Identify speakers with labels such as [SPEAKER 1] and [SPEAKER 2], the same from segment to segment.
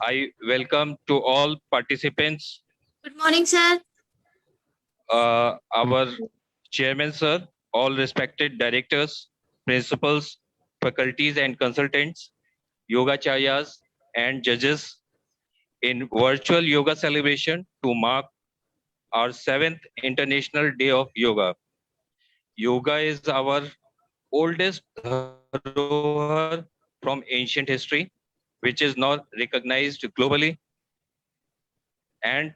[SPEAKER 1] I welcome to all participants,
[SPEAKER 2] Good morning, sir.
[SPEAKER 1] our chairman, sir, all respected directors, principals, faculties and consultants, yogacharyas and judges in virtual yoga celebration to mark our 7th International Day of Yoga. Yoga is our oldest dhorohar from ancient history, which is now recognized globally. And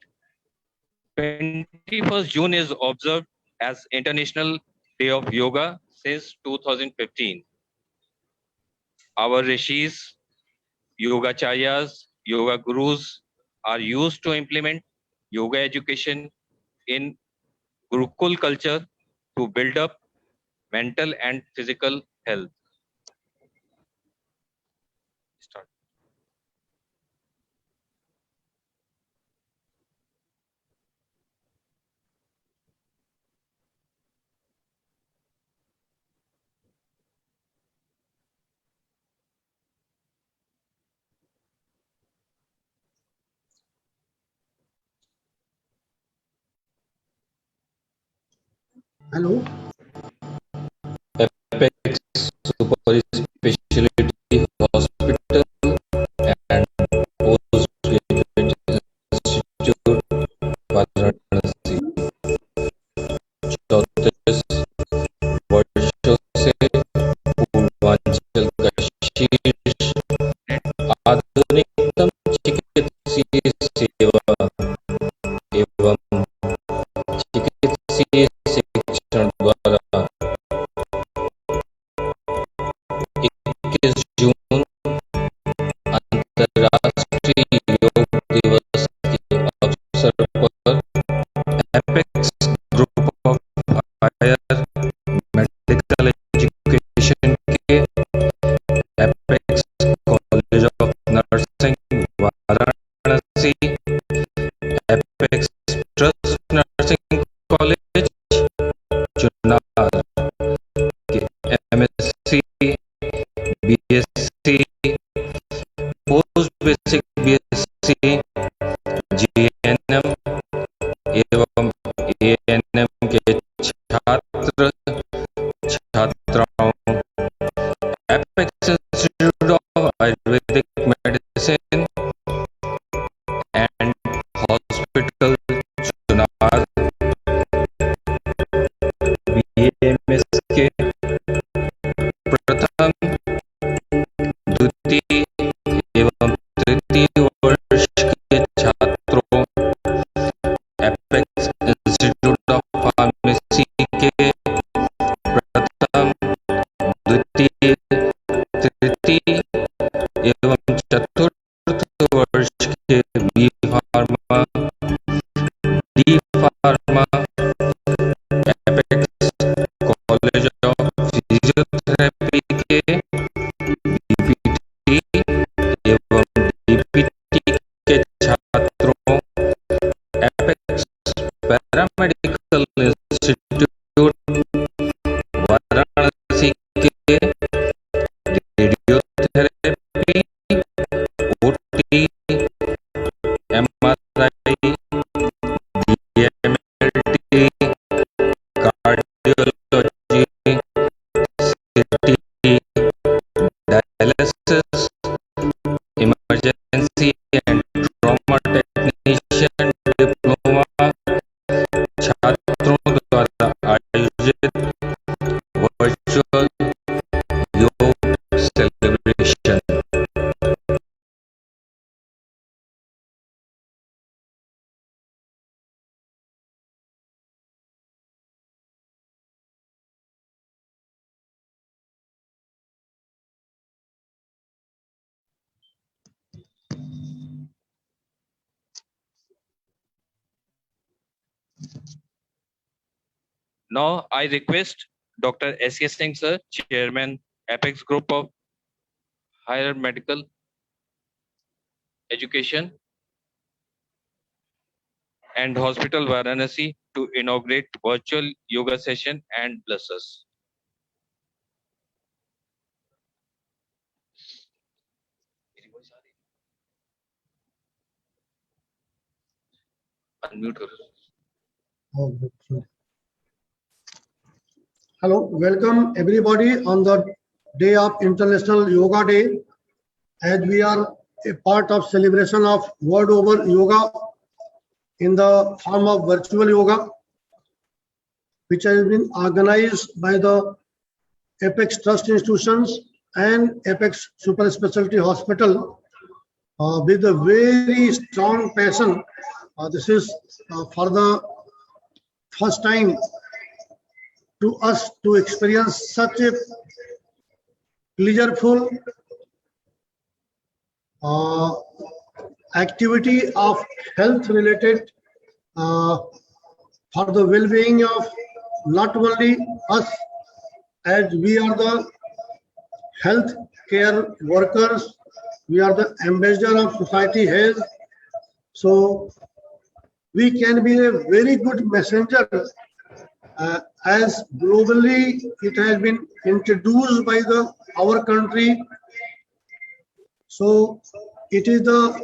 [SPEAKER 1] 21st June is observed as International Day of Yoga since 2015. Our rishis, yogacharyas, yoga gurus are used to implement yoga education in Gurukul culture to build up mental and physical health. Start.
[SPEAKER 3] Hello.
[SPEAKER 4] Apex Super Specialty Hospital and Postgraduate Institute, Varanasi 34 वर्षों से पूर्वांचल का शीर्ष आधुनिकतम चिकित्सीय सेवा एवं चिकित्सीय शिक्षण द्वारा 21 जून अंतर्राष्ट्रीय योग दिवस के अवसर पर apex group of higher medical education के apex college of nursing Varanasi, apex trust nursing college Chunar के MSc, BSc, post basic BSc, GNM एवं एएनएम के छात्र छात्राओं, apex institute of Ayurvedic medicine and hospital Chunar, BMS के प्रथम, द्वितीय एवं तृतीय वर्ष के छात्रों, एपेक्स इंस्टीट्यूट ऑफ फार्मेसी के प्रथम, द्वितीय, तृतीय एवं चतुर्थ वर्ष के B pharma, D pharma, apex college of physiotherapy के डीपीटी एवं डीपीटी के छात्रों, एपेक्स पैरामेडिकल इंस्टीट्यूट वाराणसी के radiotherapy, OT, MRI, DMLT, cardiology, CT, dialysis, emergency and trauma technician diploma छात्रों द्वारा आयोजित virtual yoga celebration.
[SPEAKER 1] Now I request Dr. S.K. Singh, sir, Chairman, Apex Group of Higher Medical Education and Hospital Varanasi to inaugurate virtual yoga session and bless us. Unmute करो.
[SPEAKER 3] Oh, good, good. Hello, welcome everybody on the day of International Yoga Day. As we are a part of celebration of world over yoga in the form of virtual yoga, which has been organized by the Apex Trust Institutions and Apex Super Specialty Hospital with a very strong passion. This is for the first time to us to experience such a pleasureful activity of health related for the well-being of not only us, as we are the health care workers, we are the ambassador of society health, so we can be a very good messenger as globally it has been introduced by our country. So it is the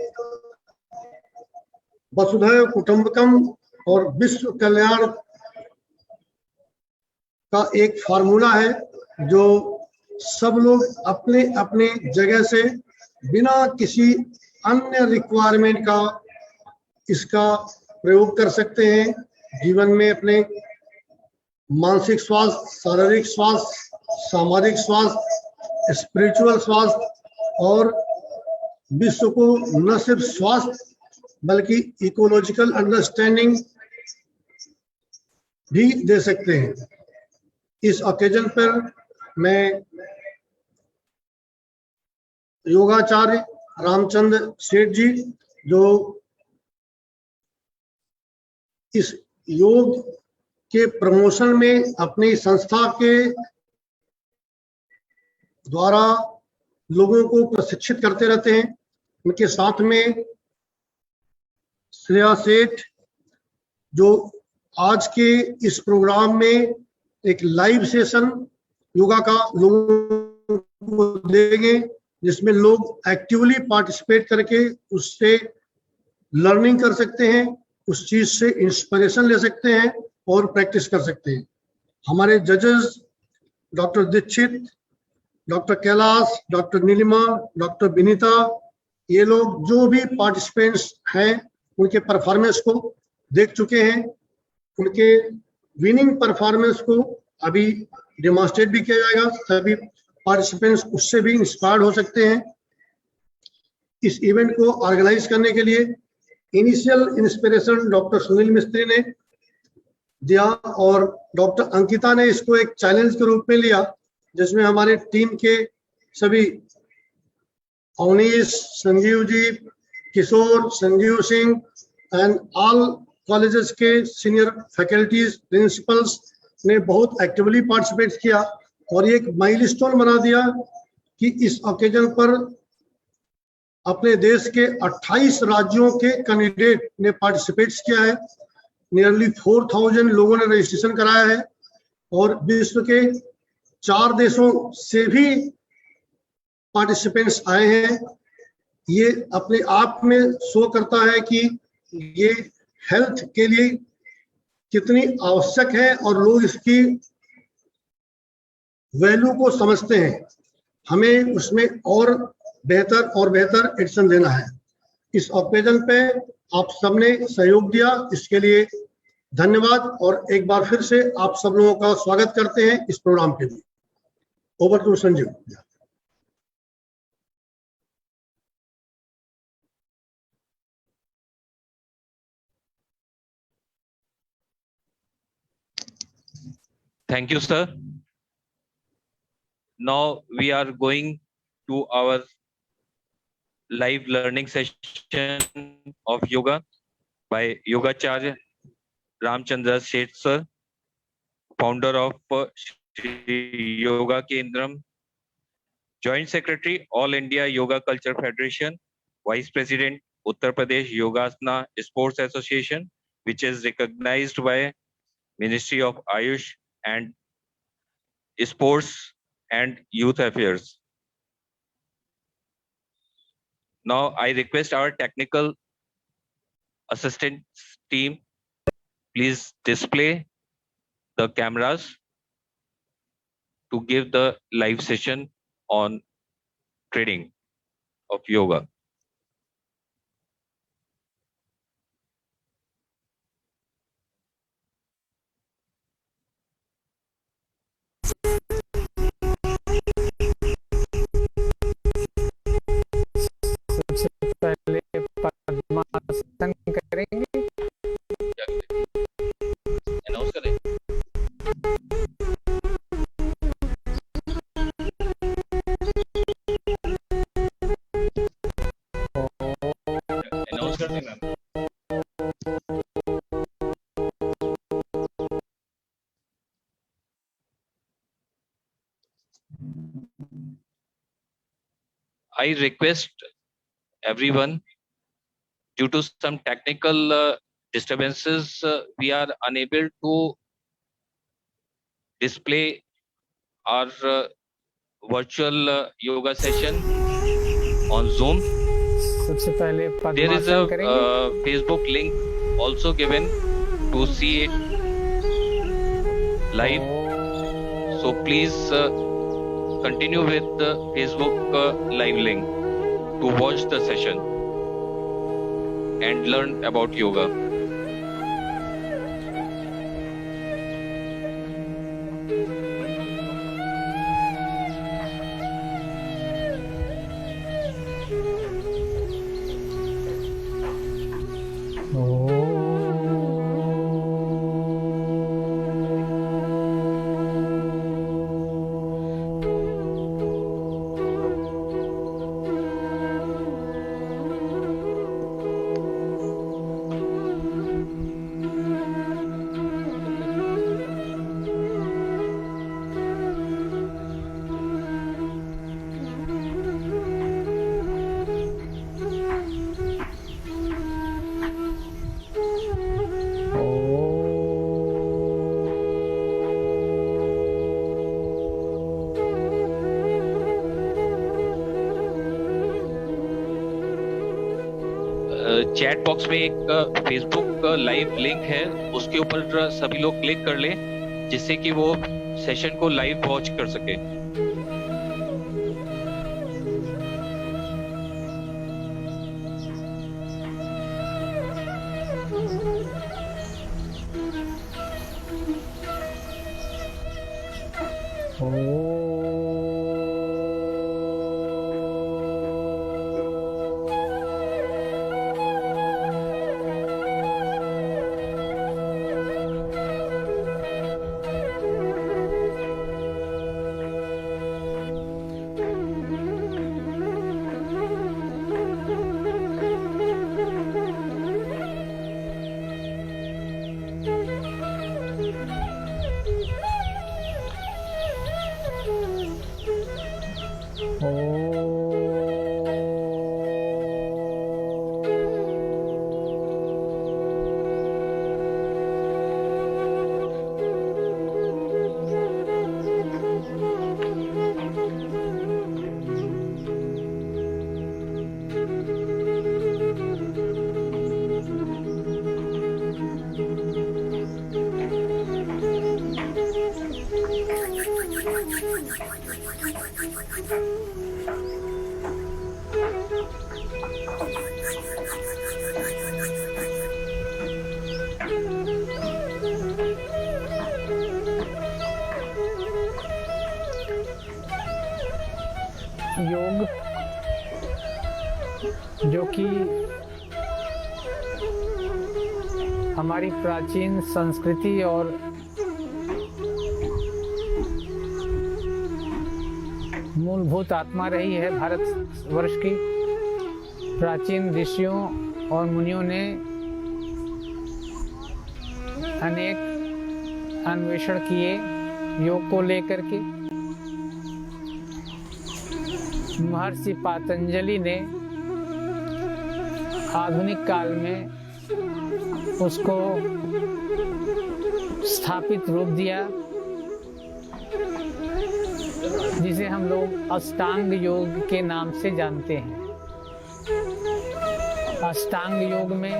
[SPEAKER 3] वसुधैव कुटुंबकम और विश्व कल्याण का एक formula है जो सब लोग अपने अपने जगह से बिना किसी अन्य रिक्वायरमेंट का इसका प्रयोग कर सकते हैं जीवन में अपने मानसिक स्वास्थ्य, शारीरिक स्वास्थ्य, सामाजिक स्वास्थ्य, स्पिरिचुअल स्वास्थ्य और विश्व को न सिर्फ स्वास्थ्य बल्कि इकोलॉजिकल अंडरस्टैंडिंग भी दे सकते हैं। इस ओकेजन पर मैं योगाचार्य रामचंद्र सेठ जी जो इस योग के प्रमोशन में अपनी संस्था के द्वारा लोगों को प्रशिक्षित करते रहते हैं, उनके साथ में श्रेया सेठ जो आज के इस प्रोग्राम में एक लाइव सेशन योगा का लोगों को देंगे जिसमें लोग एक्टिवली पार्टिसिपेट करके उससे लर्निंग कर सकते हैं, उस चीज से इंस्पिरेशन ले सकते हैं और प्रैक्टिस कर सकते हैं। हमारे जजेस doctor Dikshit, doctor Kailash, doctor Neelima, doctor Vinita, ये लोग जो भी पार्टिसिपेंट्स हैं उनके परफॉर्मेंस को देख चुके हैं, उनके विनिंग परफॉर्मेंस को अभी डेमोन्स्ट्रेट भी किया जाएगा, सभी पार्टिसिपेंट्स उससे भी इंस्पायर्ड हो सकते हैं। इस इवेंट को ऑर्गेनाइज करने के लिए इनिशियल इंस्पिरेशन डॉक्टर सुनील मिस्त्री ने दिया और डॉक्टर अंकिता ने इसको एक चैलेंज के रूप में लिया जिसमें हमारे टीम के सभी Avnish, Sanjeev ji, Kishore, Sanjeev Singh and all colleges के सीनियर फैकल्टीज, प्रिंसिपल्स ने बहुत एक्टिवली पार्टिसिपेट किया और एक माइलस्टोन बना दिया कि इस ओकेजन पर अपने देश के 28 राज्यों के कैंडिडेट ने पार्टिसिपेट किया है। नियरली 4000 लोगों ने रजिस्ट्रेशन कराया है और विश्व के 4 देशों से भी पार्टिसिपेंट्स आए हैं। ये अपने आप में शो करता है कि ये हेल्थ के लिए कितनी आवश्यक है और लोग इसकी वैल्यू को समझते हैं। हमें उसमें और बेहतर एक्शन देना है। इस ओकेजन पे आप सबने सहयोग दिया, इसके लिए धन्यवाद और एक बार फिर से आप सब लोगों का स्वागत करते हैं इस प्रोग्राम के लिए। Over to Sanjeev.
[SPEAKER 1] Thank you, sir. Now we are going to our live learning session of yoga by Yogacharya Ramchandra Seth sir, founder of Shri Yoga Kendram, Joint Secretary, All India Yoga Culture Federation, Vice President, Uttar Pradesh Yogasana Sports Association, which is recognized by Ministry of Ayush and Sports and Youth Affairs. Now I request our technical assistants team, please display the cameras to give the live session on trading of yoga.
[SPEAKER 2] सबसे पहले पद्मासन करेंगे।
[SPEAKER 1] Announce करें। Announce कर देना। I request everyone, due to some technical disturbances, we are unable to display our virtual yoga session on Zoom.
[SPEAKER 2] सबसे पहले
[SPEAKER 1] There is
[SPEAKER 2] padmasana
[SPEAKER 1] a
[SPEAKER 2] करेंगे।
[SPEAKER 1] Facebook link also given to see it live. So please continue with the Facebook live link to watch the session and learn about yoga. Chat box में एक Facebook live link है, उसके ऊपर सभी लोग click कर लें जिससे कि वो सेशन को लाइव वॉच कर सके।
[SPEAKER 2] योग जो कि हमारी प्राचीन संस्कृति और मूलभूत आत्मा रही है भारतवर्ष की। प्राचीन ऋषियों और मुनियों ने अनेक अन्वेषण किए योग को लेकर के। महर्षि पातंजलि ने आधुनिक काल में उसको स्थापित रूप दिया, जिसे हम लोग अष्टांग योग के नाम से जानते हैं। अष्टांग योग में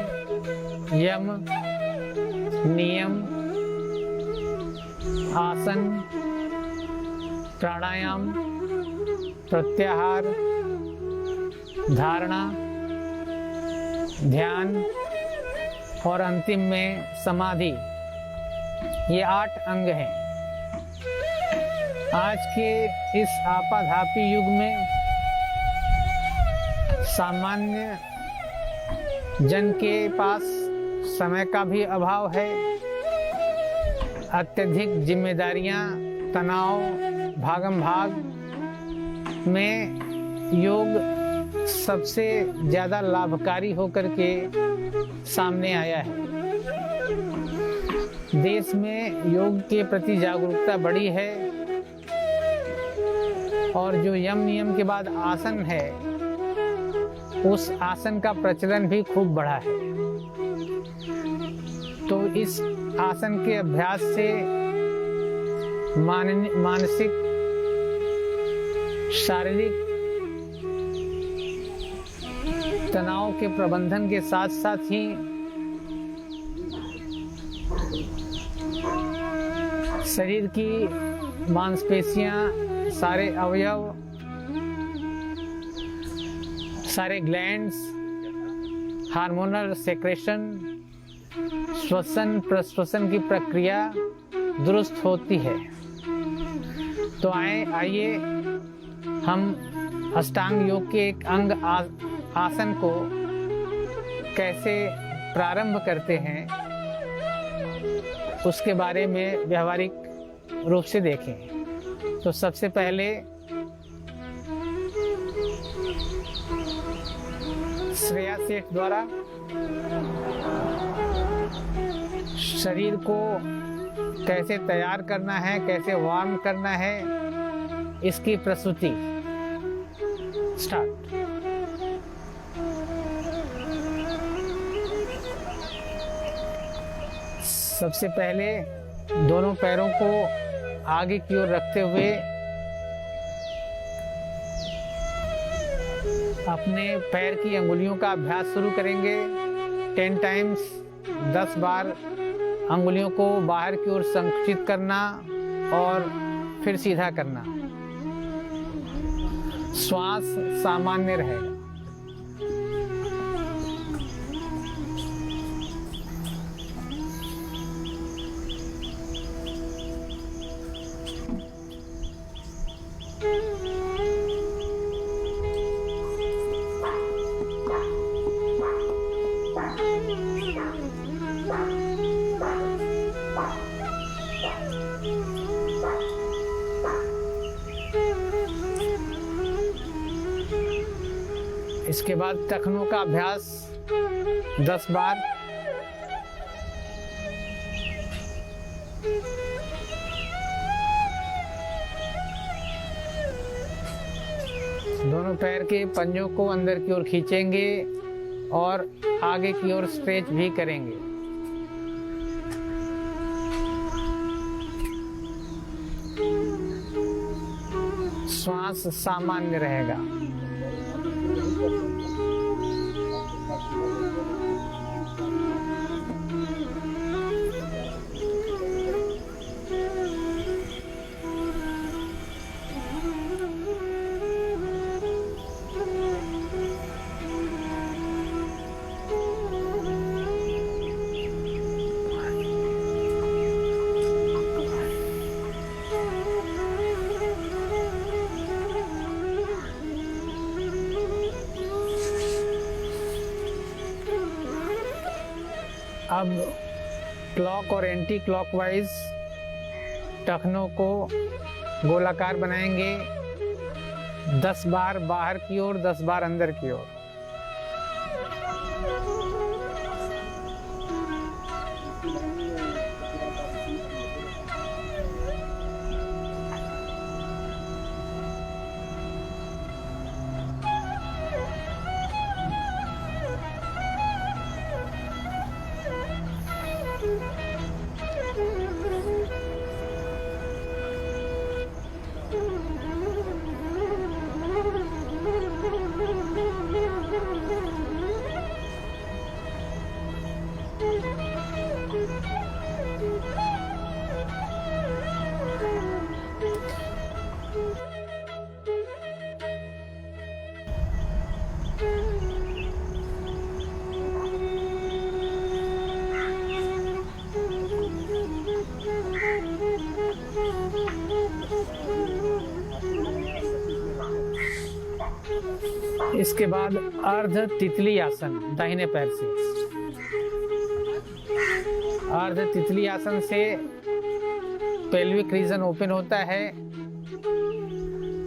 [SPEAKER 2] यम, नियम, आसन, प्राणायाम, प्रत्याहार, धारणा, ध्यान और अंतिम में समाधि। ये 8 अंग हैं। आज के इस आपाधापी युग में सामान्य जन के पास समय का भी अभाव है। अत्यधिक जिम्मेदारियां, तनाव, भागम भाग में योग सबसे ज़्यादा लाभकारी होकर के सामने आया है। देश में योग के प्रति जागरूकता बढ़ी है और जो यम नियम के बाद आसन है, उस आसन का प्रचलन भी खूब बढ़ा है। तो इस आसन के अभ्यास से मानसिक, शारीरिक तनाव के प्रबंधन के साथ साथ ही शरीर की मांसपेशियां, सारे अवयव, सारे ग्लैंड्स, हार्मोनल सेक्रेशन, श्वसन प्रश्वसन की प्रक्रिया दुरुस्त होती है। तो आइए हम अष्टांग योग के एक अंग आसन को कैसे प्रारंभ करते हैं उसके बारे में व्यवहारिक रूप से देखें। तो सबसे पहले श्रेया सेठ द्वारा शरीर को कैसे तैयार करना है, कैसे वार्म करना है, इसकी प्रस्तुति स्टार्ट। सबसे पहले दोनों पैरों को आगे की ओर रखते हुए अपने पैर की अंगुलियों का अभ्यास शुरू करेंगे। 10 टाइम्स 10 बार अंगुलियों को बाहर की ओर संकुचित करना और फिर सीधा करना। श्वास सामान्य रहेगा। इसके बाद टखनों का अभ्यास 10 बार। दोनों पैर के पंजों को अंदर की ओर खींचेंगे और आगे की ओर स्ट्रेच भी करेंगे। श्वास सामान्य रहेगा। अब क्लॉक और एंटी क्लॉकवाइज टखनों को गोलाकार बनाएंगे। 10 बार बाहर की ओर, 10 बार अंदर की ओर। इसके बाद अर्ध तितली आसन दाहिने पैर से। अर्ध तितली आसन से पेल्विक रीजन ओपन होता है,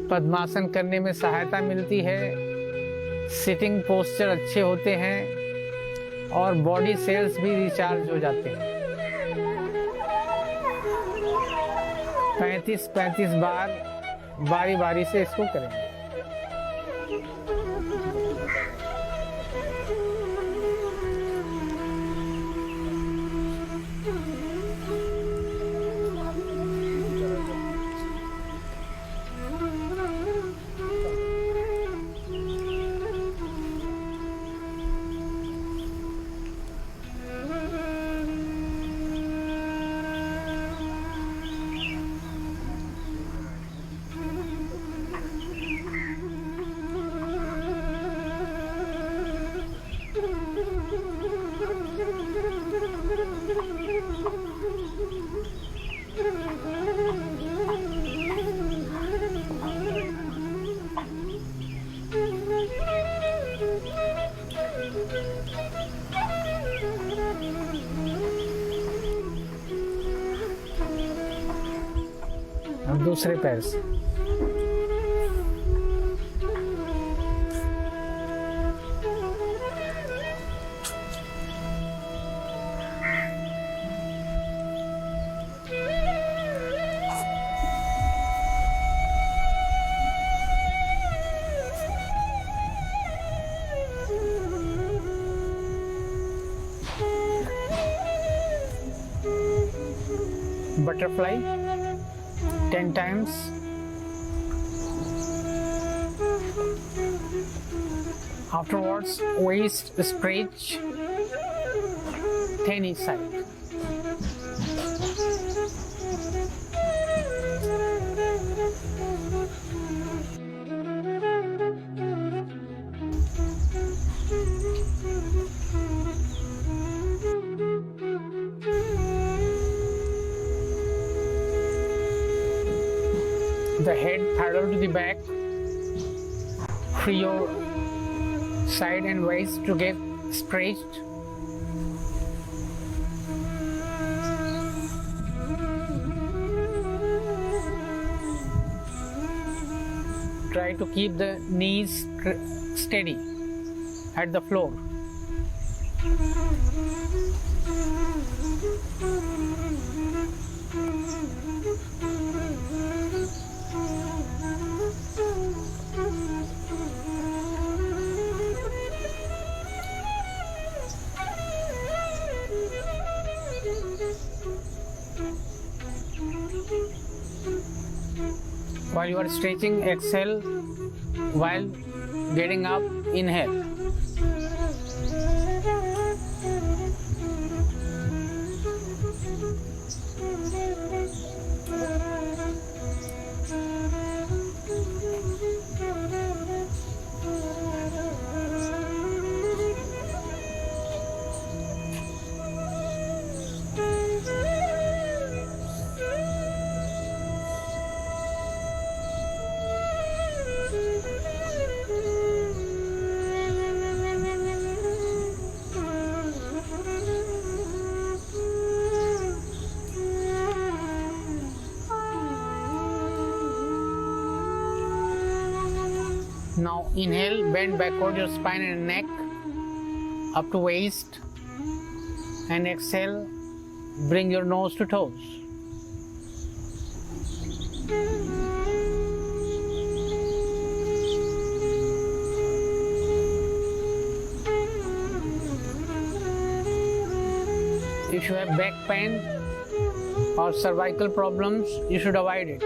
[SPEAKER 2] पद्मासन करने में सहायता मिलती है, सिटिंग पोस्चर अच्छे होते हैं और बॉडी सेल्स भी रिचार्ज हो जाते हैं। 35 बार बारी बारी से इसको करेंगे। अब दूसरे पैर से। Butterfly 10 times. Afterwards, waist stretch 10 each side. The head parallel to the back, free your side and waist to get stretched. Try to keep the knees steady at the floor. While you are stretching, exhale. While getting up, inhale. Now inhale, bend backward your spine and neck up to waist, and exhale, bring your nose to toes. If you have back pain or cervical problems, you should avoid it.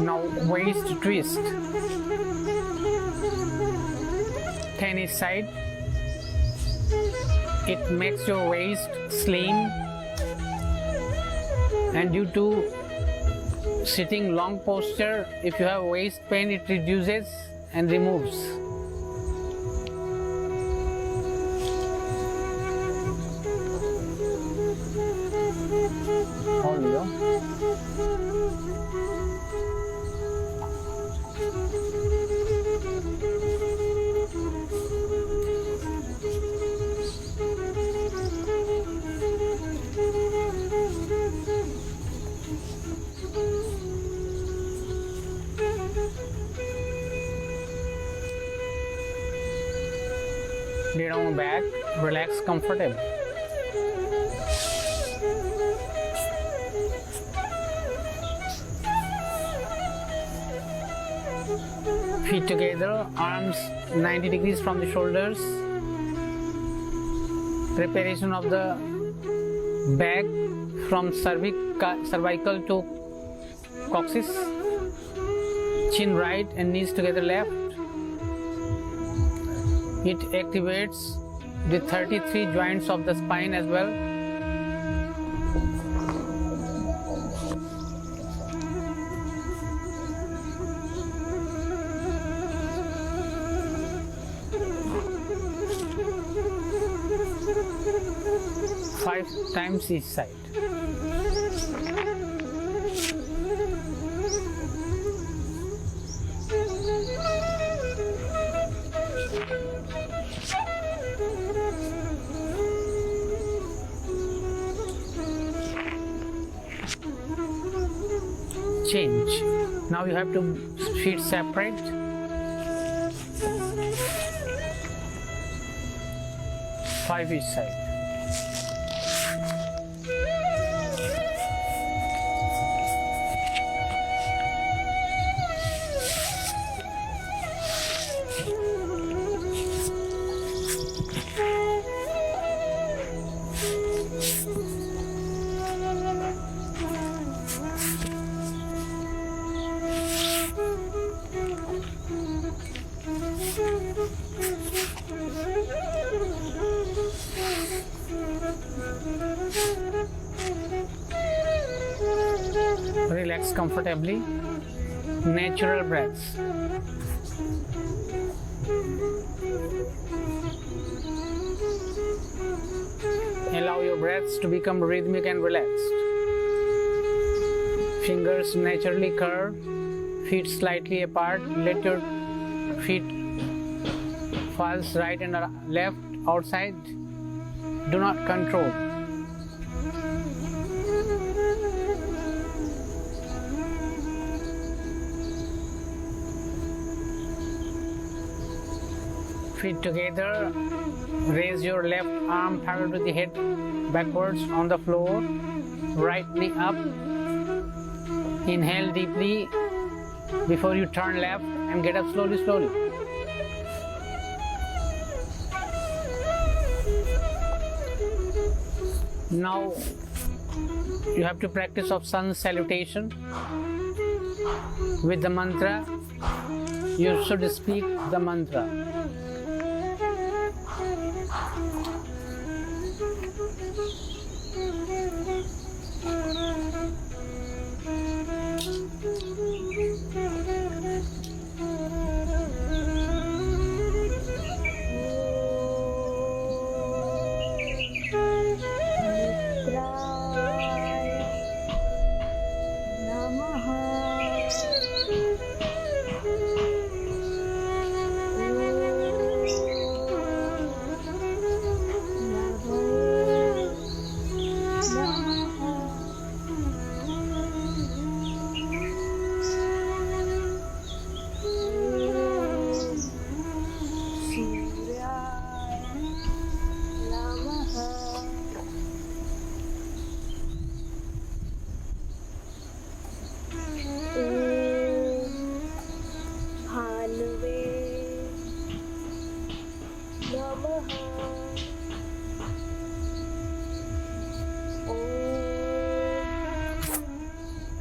[SPEAKER 2] Now waist twist. 10 each side. It makes your waist slim, and due to sitting long posture, if you have waist pain, it reduces and removes. Hold on. Lay down back, relax comfortably. Feet together, arms 90 degrees from the shoulders. Preparation of the back from cervical to coccyx. Chin right and knees together left. It activates the 33 joints of the spine as well. Five times each side. Change. Now you have to feet separate. Five each side. Relax comfortably. Natural breaths. Allow your breaths to become rhythmic and relaxed. Fingers naturally curved, feet slightly apart. Let your feet fall right and left outside. Do not control. Feet together. Raise your left arm parallel to the head backwards on the floor. Right knee up. Inhale deeply before you turn left and get up slowly, slowly. Now you have to practice of sun salutation with the mantra. You should speak the mantra.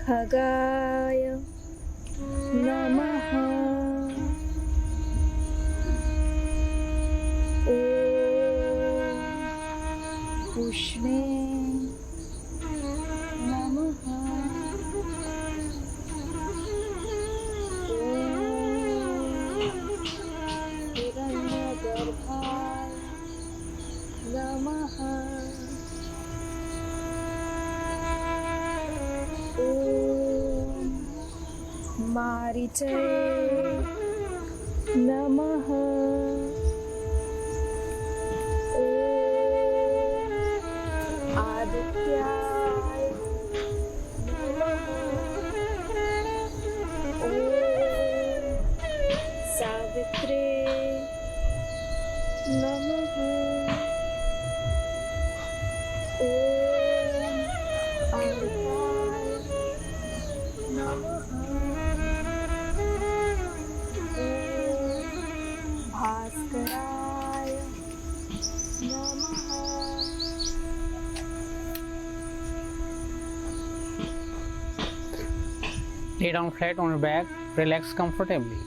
[SPEAKER 5] खगाय नमः। ॐ पुष्णे नमः। ॐ हिरण्यगर्भाय नमः। ॐ मारीचये नमः। ॐ आदित्याय नमः। ॐ सावित्रे नमः। ॐ अमृताय नमः। ॐ भास्कराय नमः।
[SPEAKER 2] Lay down flat on your back, relax comfortably.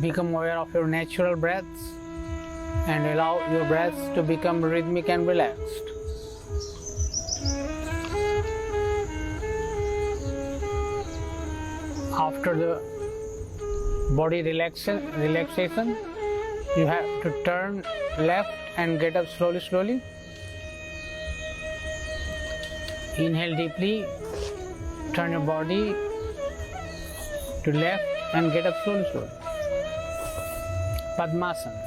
[SPEAKER 2] Become aware of your natural breaths and allow your breaths to become rhythmic and relaxed. After the body relaxation, you have to turn left and get up slowly. Inhale deeply, turn your body to left and get up slowly. Padmasana.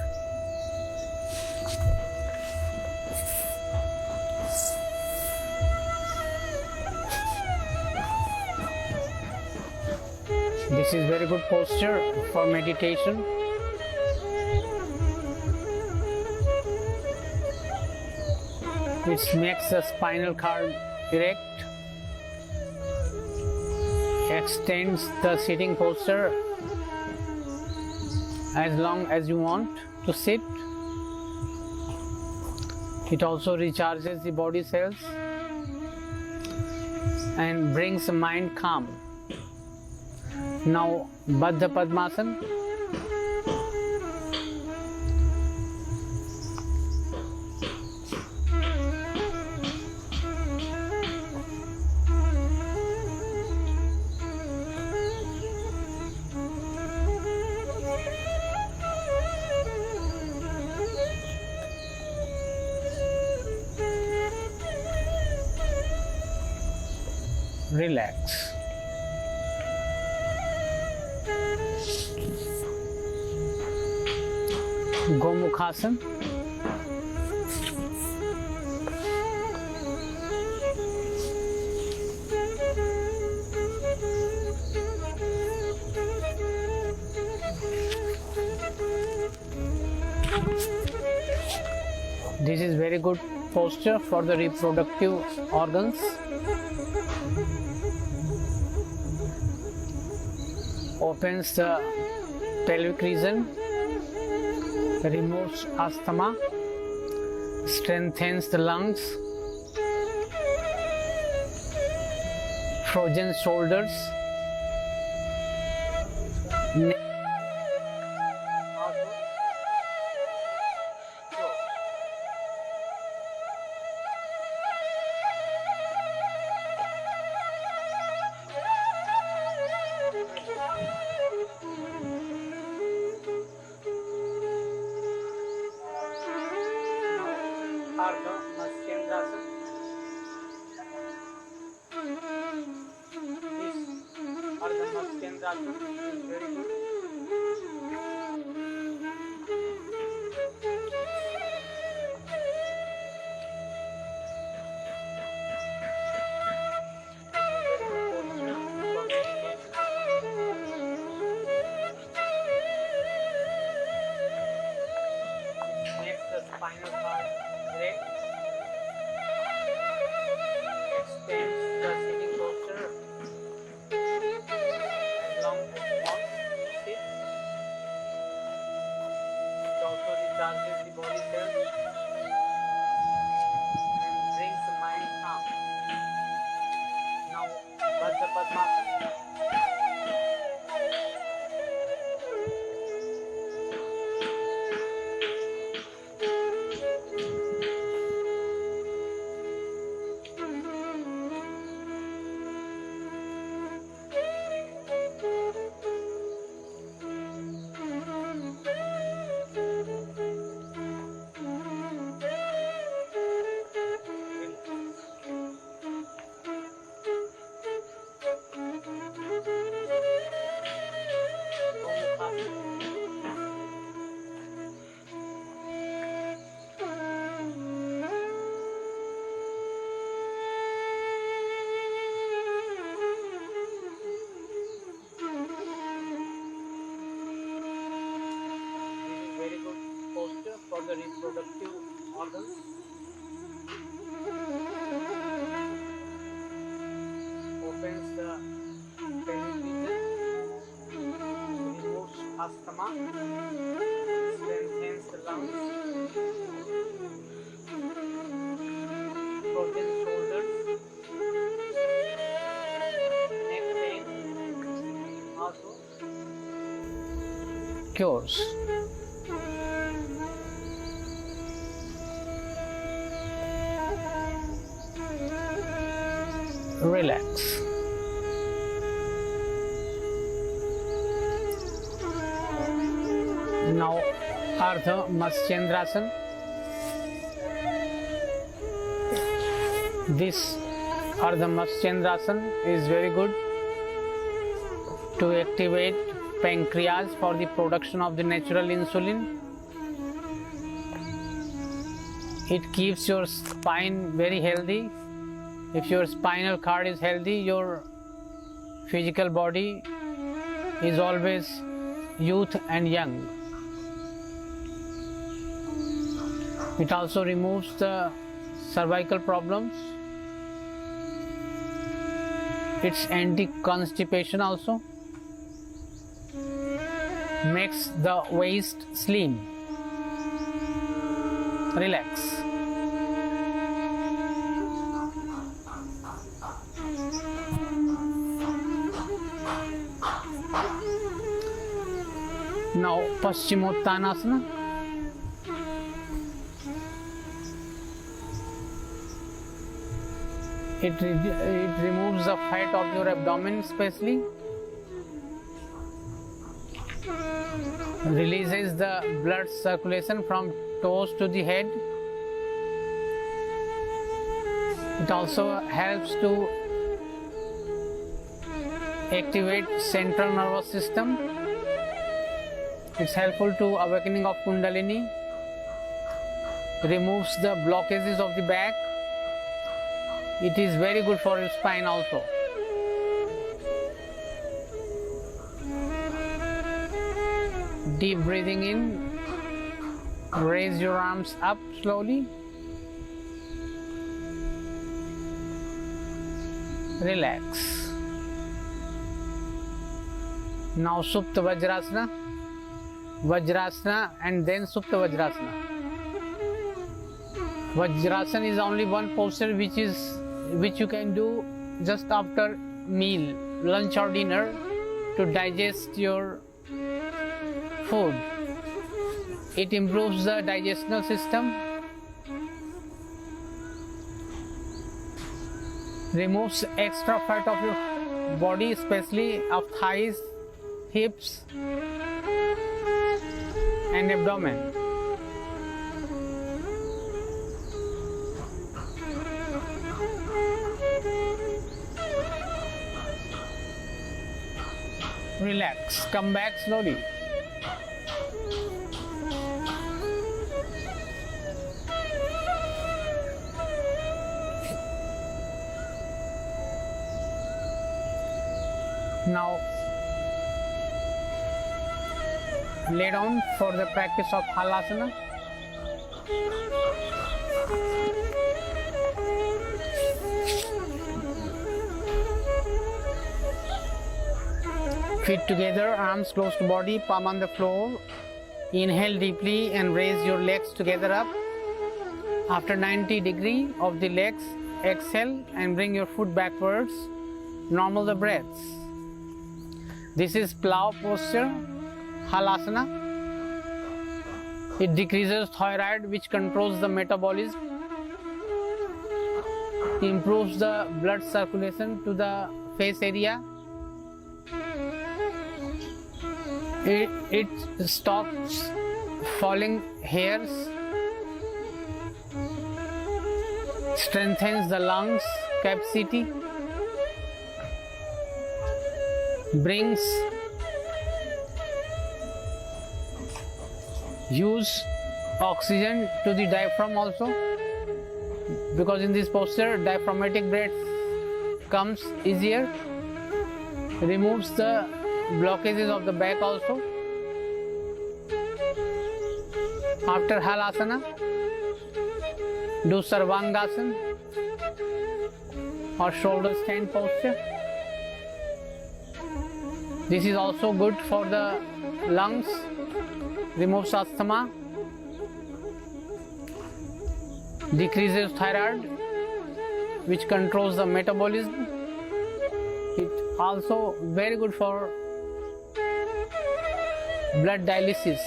[SPEAKER 2] This is very good posture for meditation. Which makes the spinal cord erect, extends the sitting posture as long as you want to sit. It also recharges the body cells and brings the mind calm. Now, Baddha Padmasana. Relax. Gomukhasana. This is very good posture for the reproductive organs. Opens the pelvic region, removes asthma, strengthens the lungs, frozen shoulders, neck. Ardha Matsyendrasana. This Ardha Matsyendrasana is very good. Makes the spinal cord erect. asthma, strengthens the lungs, frozen shoulders, neck pain, also cures. Relax. Now Ardha Matsyendrasana. This Ardha Matsyendrasana is very good to activate pancreas for the production of the natural insulin. It keeps your spine very healthy. If your spinal cord is healthy, your physical body is always youth and young. It also removes the cervical problems. It's anti-constipation also. Makes the waist slim. Relax. Now Paschimottanasana. It removes the fat of your abdomen especially. Releases the blood circulation from toes to the head. It also helps to activate central nervous system. It's helpful to awakening of Kundalini. Removes the blockages of the back. It is very good for your spine also. Deep breathing in. Raise your arms up slowly. Relax. Now Supta Vajrasana. Vajrasana and then Supta Vajrasana. Vajrasana is only one posture which you can do just after meal, lunch or dinner, to digest your food. It improves the digestional system, removes extra fat of your body, especially of thighs, hips and abdomen. Relax, come back slowly. Now lay down for the practice of Halasana. Feet together, arms close to body, palm on the floor. Inhale deeply and raise your legs together up. After 90 degrees of the legs, exhale and bring your foot backwards. Normal the breaths. This is plow posture, Halasana. It decreases thyroid, which controls the metabolism, improves the blood circulation to the face area. It stops falling hairs, strengthens the lungs capacity, brings use oxygen to the diaphragm also, because in this posture diaphragmatic breath comes easier, removes the blockages of the back also. After Halasana, do Sarvangasana or shoulder stand posture. This is also good for the lungs, removes asthma, decreases thyroid, which controls the metabolism. It also very good for blood dialysis.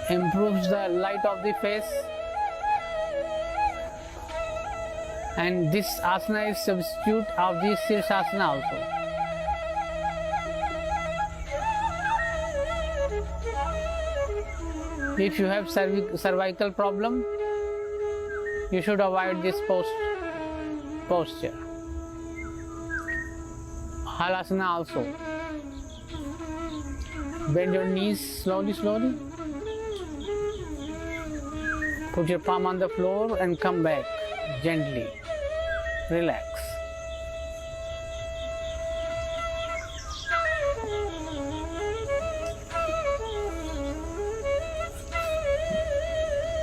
[SPEAKER 2] Improves the light of the face, and this asana is substitute of the Sirsasana also. If you have cervical problem, you should avoid this posture. Halasana also. Bend your knees slowly. Put your palm on the floor and come back gently. Relax.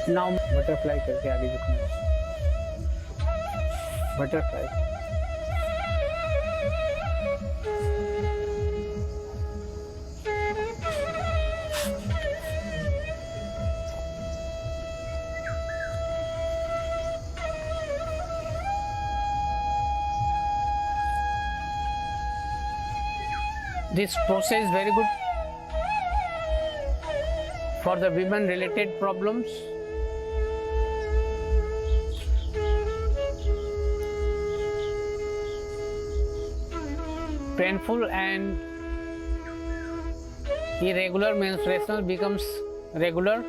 [SPEAKER 2] Now butterfly करके आगे झुकना. Butterfly. This process is very good for the women related problems. Painful and irregular menstruation becomes regular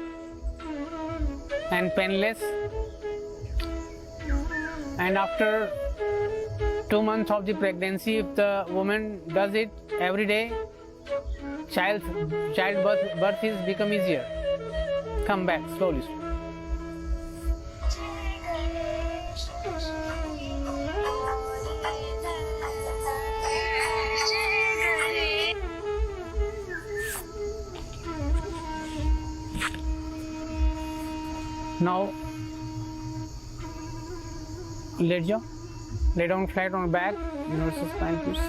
[SPEAKER 2] and painless, and after 2 months of the pregnancy, if the woman does it every day, childbirth is become easier. Come back slowly. Now lay down flat on back, universal spine twist.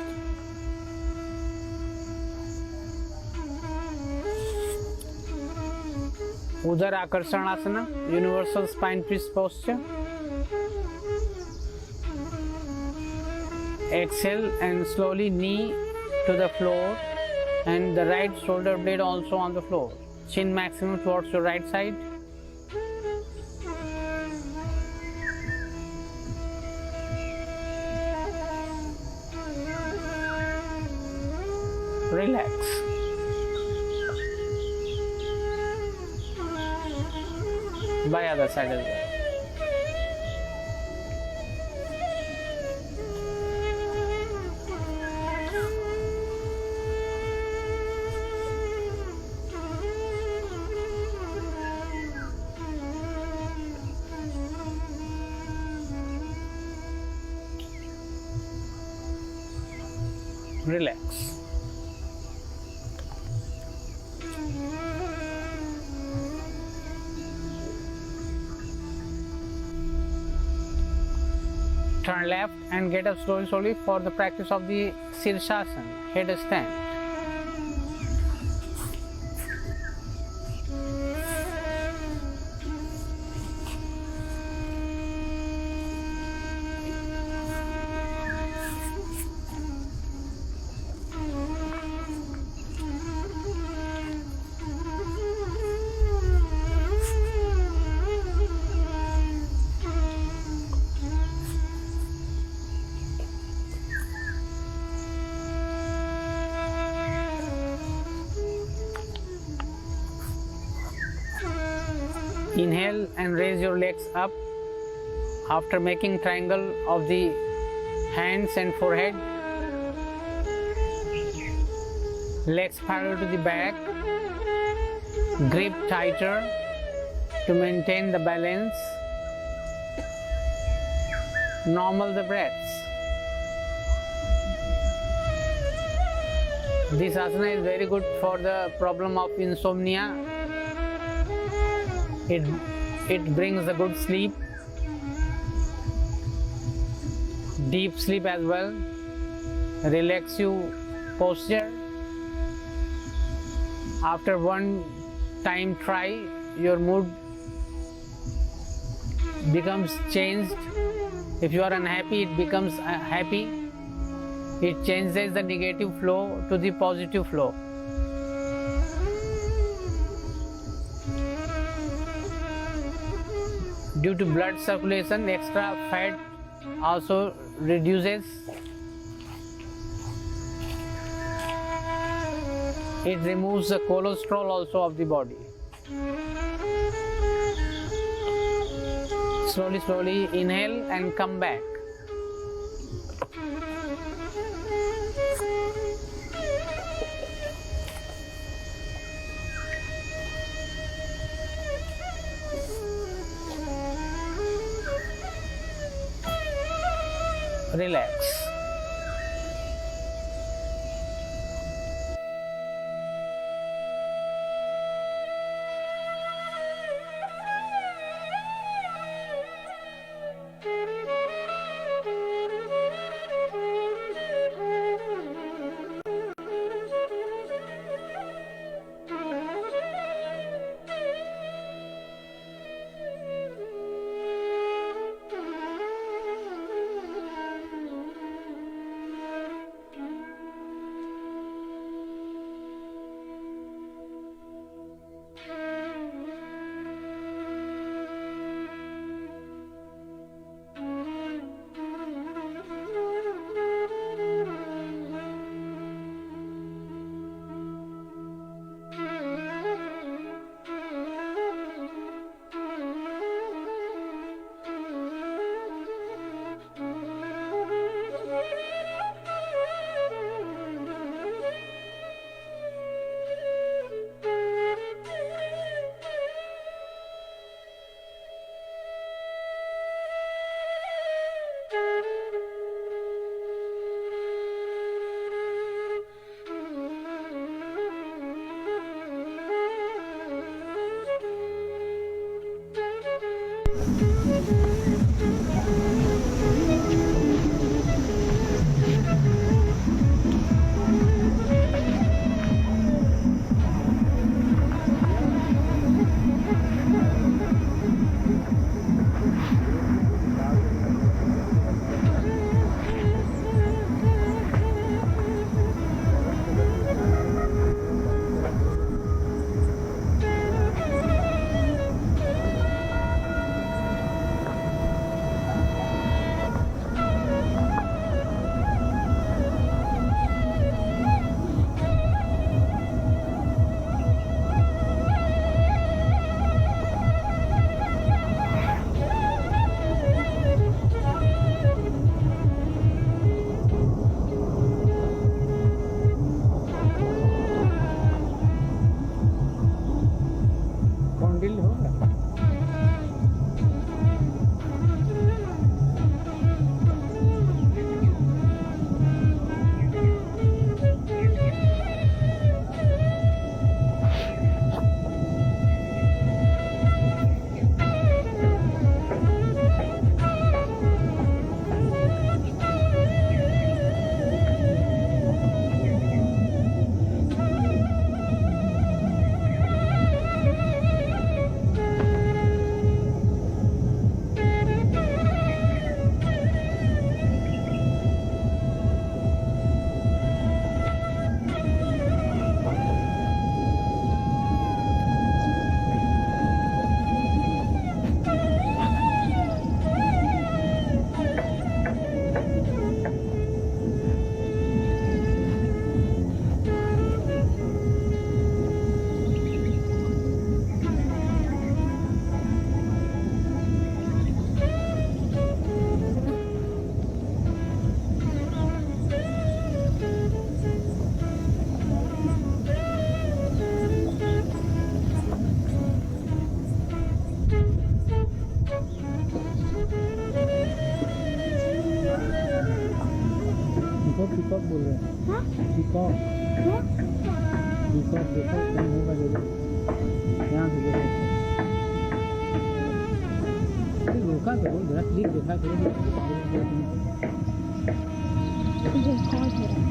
[SPEAKER 2] Udar Akarshanasana, universal spine twist posture. Exhale and slowly knee to the floor and the right shoulder blade also on the floor. Chin maximum towards your right side. Relax. By other side as well. Relax. Turn left and get up slowly for the practice of the Sirsasana, headstand. Inhale and raise your legs up after making triangle of the hands and forehead. Legs parallel to the back. Grip tighter to maintain the balance. Normal the breaths. This asana is very good for the problem of insomnia. It brings a good sleep, deep sleep as well. relaxive posture. After one time try, your mood becomes changed. If you are unhappy, it becomes happy. It changes the negative flow to the positive flow. Due to blood circulation, extra fat also reduces. It removes the cholesterol also of the body. Slowly inhale and come back. Relax.
[SPEAKER 6] Peacock बोल रहे हैं।
[SPEAKER 5] हाँ?
[SPEAKER 6] Peacock
[SPEAKER 5] हाँ?
[SPEAKER 6] Peacock देखो कहीं होगा जरूर। यहाँ से देखो रोका करो जरा क्लिक देखा करो।
[SPEAKER 5] रिकॉर्ड हो रहा है।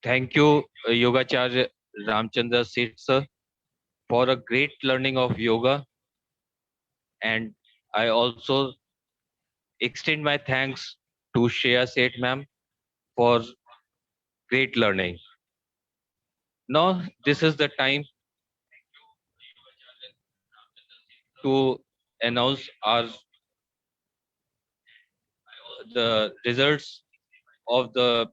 [SPEAKER 1] Thank you, Yogacharya Ramchandra Seth sir, for a great learning of yoga. And I also extend my thanks to Shreya Seth ma'am for great learning. Now, this is the time to announce the results of the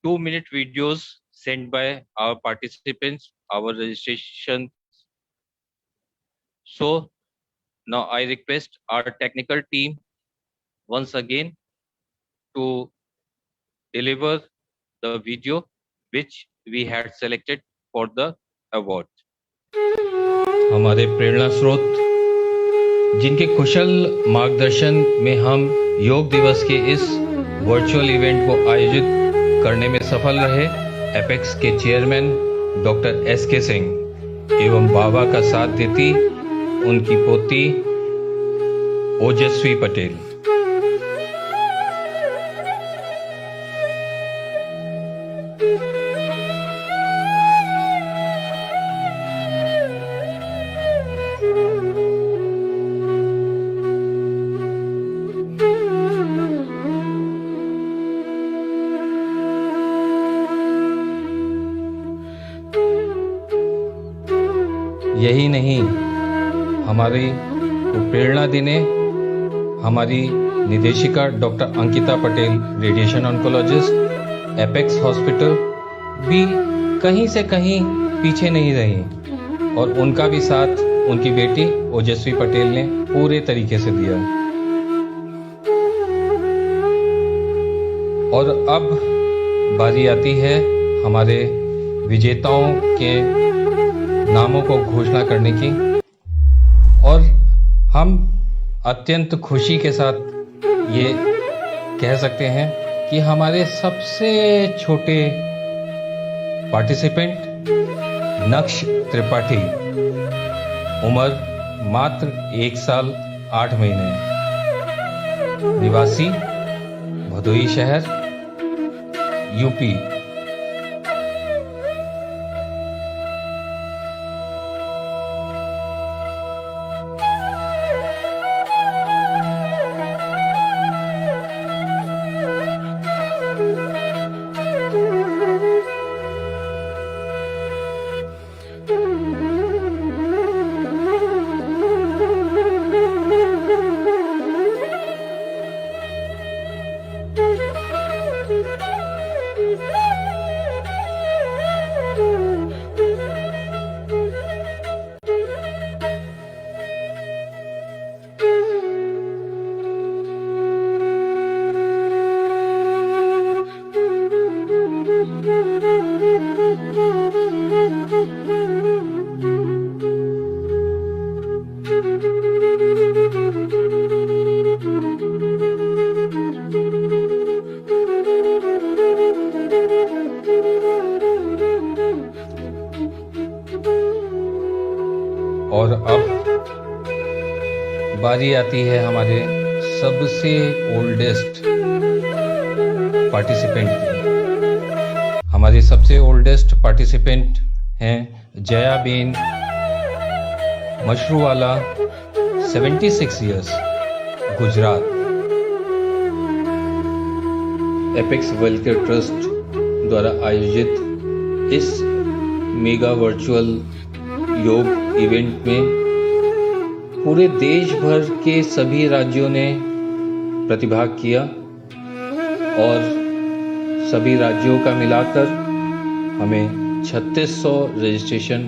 [SPEAKER 1] 2-minute videos sent by our participants, our registration. So now I request our technical team once again to deliver the video which we had selected for the award.
[SPEAKER 4] हमारे प्रेरणा स्रोत जिनके कुशल मार्गदर्शन में हम योग दिवस के इस वर्चुअल इवेंट को आयोजित करने में सफल रहे, एपेक्स के चेयरमैन डॉक्टर एस.के. सिंह एवं बाबा का साथ देती उनकी पोती ओजस्वी पटेल। यही नहीं, हमारी को प्रेरणा देने हमारी निदेशिका doctor Ankita Patel, radiation oncologist, apex hospital भी कहीं से कहीं पीछे नहीं रही और उनका भी साथ उनकी बेटी ओजस्वी पटेल ने पूरे तरीके से दिया। और अब बारी आती है हमारे विजेताओं के नामों को घोषणा करने की और हम अत्यंत खुशी के साथ ये कह सकते हैं कि हमारे सबसे छोटे पार्टिसिपेंट नक्श त्रिपाठी, उम्र मात्र 1 साल 8 महीने, निवासी भदोही शहर, यूपी। और अब बारी आती है हमारे सबसे ओल्डेस्ट पार्टिसिपेंट की। हमारे सबसे ओल्डेस्ट पार्टिसिपेंट हैं Jayaben Mashruwala, 76 years, Gujarat. Apex welfare trust द्वारा आयोजित इस मेगा वर्चुअल योग इवेंट में पूरे देश भर के सभी राज्यों ने प्रतिभाग किया और सभी राज्यों का मिलाकर हमें 3600 रजिस्ट्रेशन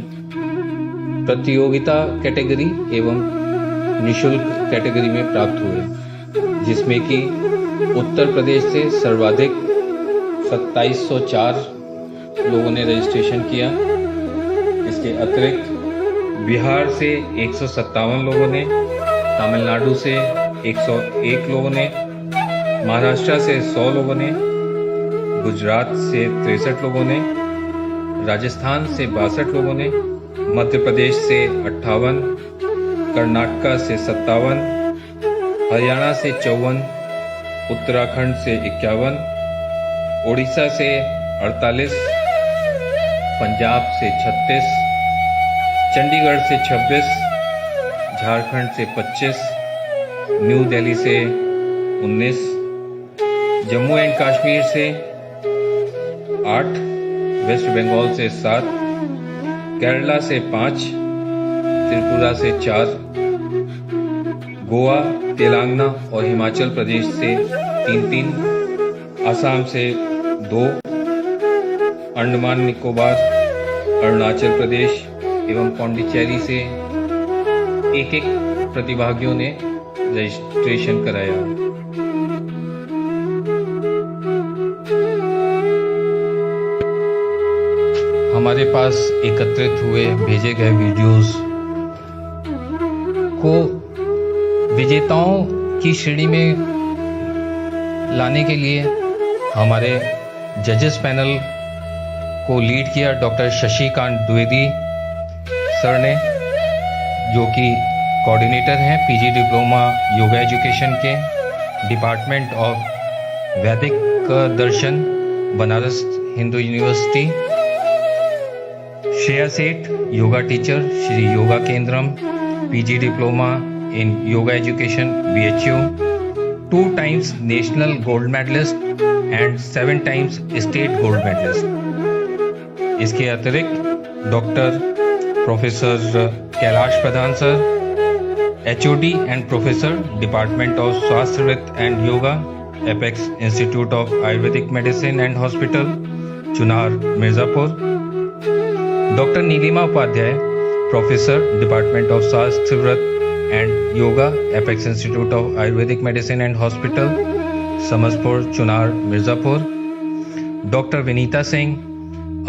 [SPEAKER 4] प्रतियोगिता कैटेगरी एवं निशुल्क कैटेगरी में प्राप्त हुए, जिसमें कि उत्तर प्रदेश से सर्वाधिक 2704 लोगों ने रजिस्ट्रेशन किया। इसके अतिरिक्त बिहार से 157 लोगों ने, तमिलनाडु से 101 लोगों ने, महाराष्ट्र से 100 लोगों ने, गुजरात से 63 लोगों ने, राजस्थान से 62 लोगों ने, मध्य प्रदेश से 58, कर्नाटक से 57, हरियाणा से 54, उत्तराखंड से 51, उड़ीसा से 48, पंजाब से 36, चंडीगढ़ से 26, झारखंड से 25, न्यू दिल्ली से 19, जम्मू एंड कश्मीर से 8, वेस्ट बंगाल से 7, केरला से 5, त्रिपुरा से 4, गोवा, तेलंगाना और हिमाचल प्रदेश से 3-3, असम से 2, अंडमान निकोबार, अरुणाचल प्रदेश एवं पौंडीचेरी से एक प्रतिभागियों ने रजिस्ट्रेशन कराया। हमारे पास एकत्रित हुए भेजे गए वीडियोस को विजेताओं की श्रेणी में लाने के लिए हमारे जजेस पैनल को लीड किया डॉक्टर शशिकांत द्विवेदी सर ने, जो कि कोऑर्डिनेटर हैं पीजी डिप्लोमा योगा एजुकेशन के department of Vaidik Darshan, Banaras Hindu university. Shreya Seth, yoga teacher, Shri Yoga Kendram, PG diploma in yoga education, BHU, 2 times national gold medalist and 7 times state gold medalist. इसके अतिरिक्त doctor professor Kailash Pradhan sir, HOD and professor, department of Swasthavritta and yoga, apex institute of Ayurvedic medicine and hospital, Chunar, Mirzapur. Doctor Neelima Upadhyay, professor, department of Swasthavritta and yoga, apex institute of Ayurvedic medicine and hospital, Samaspur, Chunar, Mirzapur. Doctor Vinita Singh,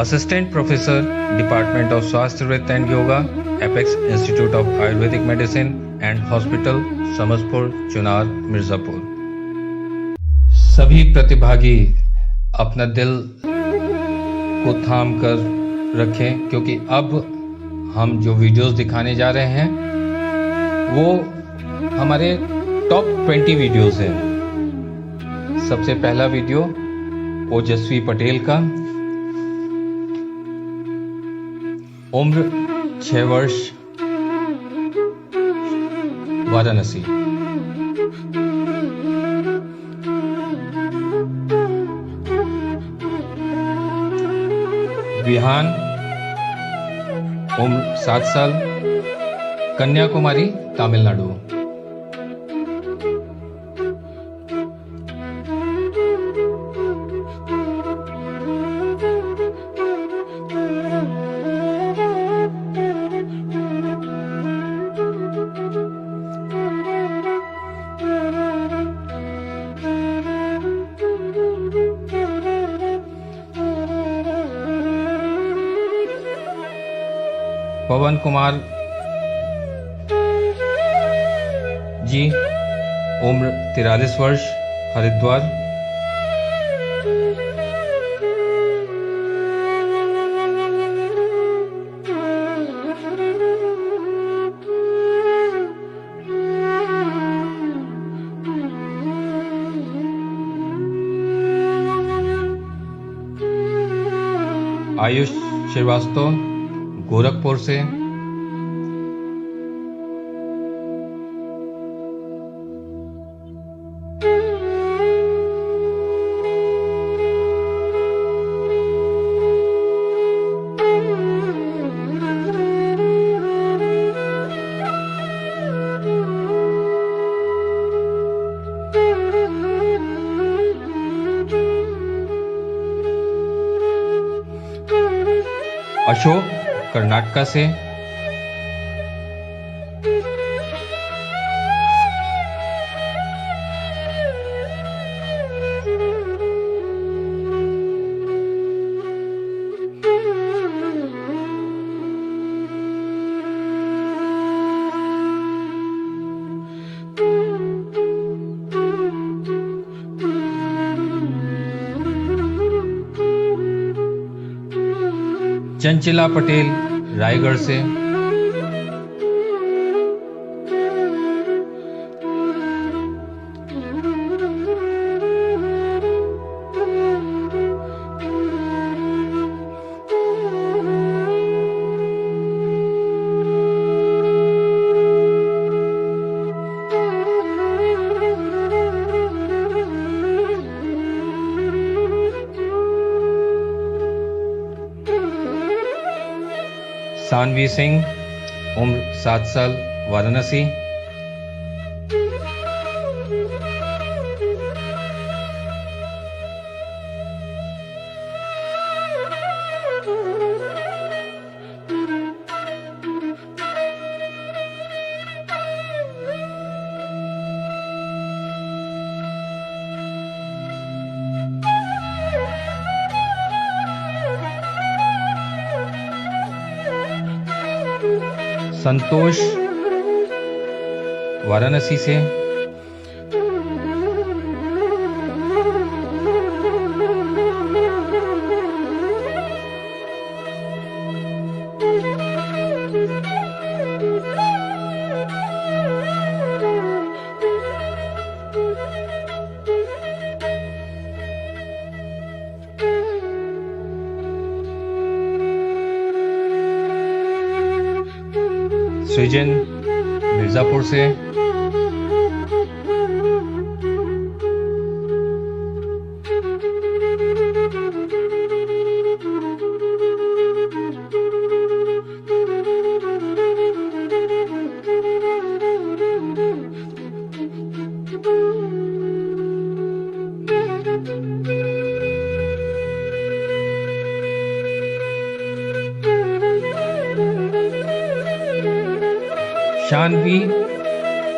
[SPEAKER 4] assistant professor, department of Swasthavritta and yoga, apex institute of Ayurvedic medicine and hospital, Samaspur, Chunar, Mirzapur. सभी प्रतिभागी अपना दिल को थाम कर रखें, क्योंकि अब हम जो वीडियोस दिखाने जा रहे हैं वो हमारे टॉप 20 वीडियोस हैं। सबसे पहला वीडियो ओजस्वी पटेल का, उम्र 6 वर्ष, वाराणसी। विहान, उम्र 7 साल, कन्याकुमारी, तमिलनाडु। पवन कुमार जी, उम्र 43 वर्ष, हरिद्वार। आयुष श्रीवास्तव गोरखपुर से, अशोक कर्नाटक से, चंचला पटेल रायगढ़ से, सानवी सिंह उम्र 7 साल वाराणसी, संतोष वाराणसी से, सृजन मिर्जापुर से, शानवी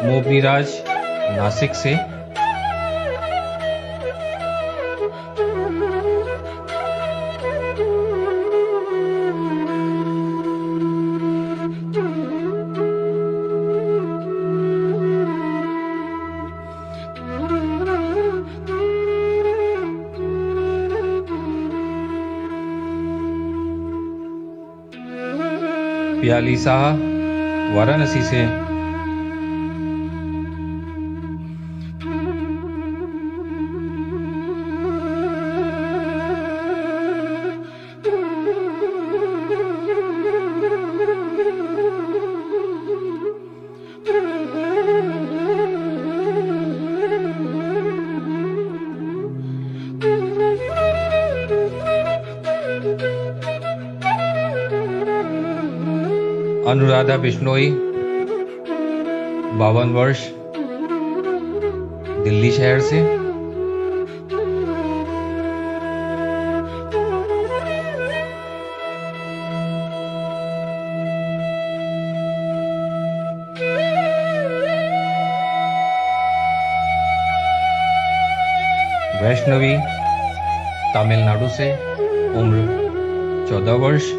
[SPEAKER 4] मोबनीराज नासिक से, प्याली शाह वाराणसी से, अनुराधा बिश्नोई 52 वर्ष दिल्ली शहर से, वैष्णवी तमिलनाडु से, उम्र 14 वर्ष,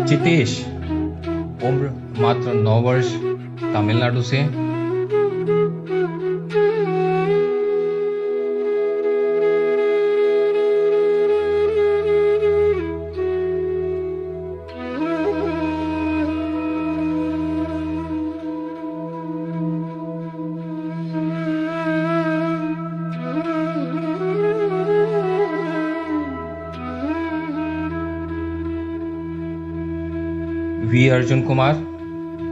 [SPEAKER 4] जितेश उम्र मात्र 9 वर्ष तमिलनाडु से वी अर्जुन कुमार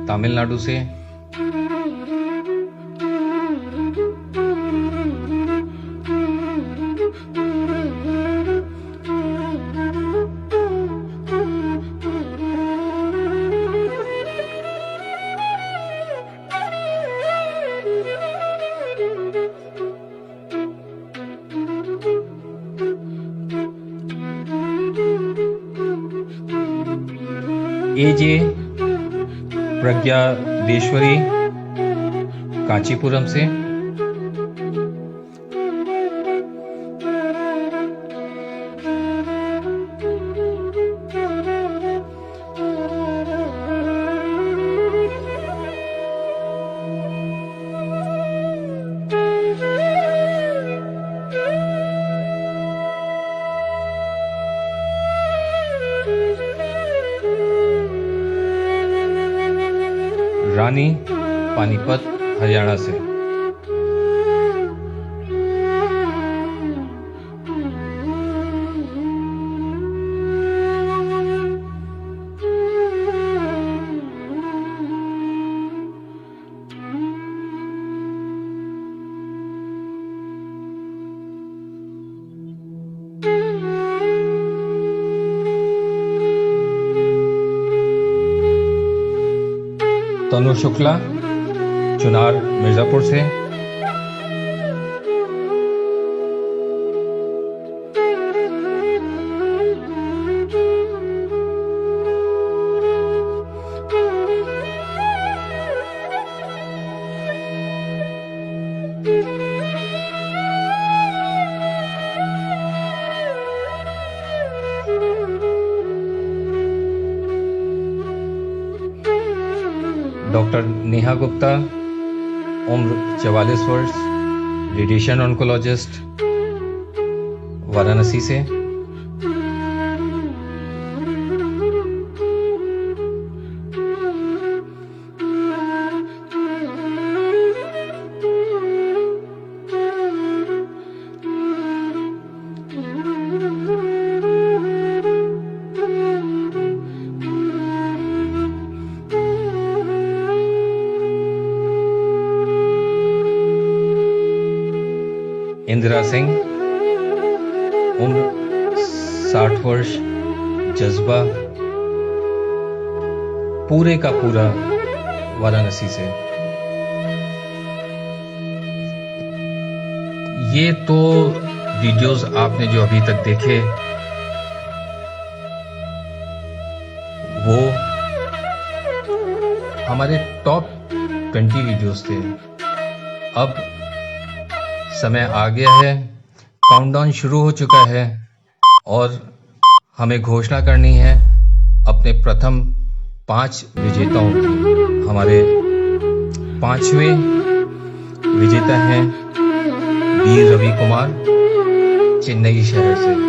[SPEAKER 4] तमिलनाडु से एजे प्रज्ञा देश्वरी कांचीपुरम से रानी पानीपत हरियाणा से तनु शुक्ला चुनार मिर्जापुर से डॉक्टर नेहा गुप्ता उम्र 44 वर्ष रेडिएशन ऑन्कोलॉजिस्ट वाराणसी से इंदिरा सिंह उम्र 60 वर्ष जज्बा पूरे का पूरा वाराणसी से। ये तो वीडियोस आपने जो अभी तक देखे वो हमारे टॉप 20 वीडियोस थे। अब समय आ गया है, काउंटडाउन शुरू हो चुका है और हमें घोषणा करनी है अपने प्रथम 5 विजेताओं की। हमारे 5वें विजेता हैं बी रवि कुमार चेन्नई शहर से।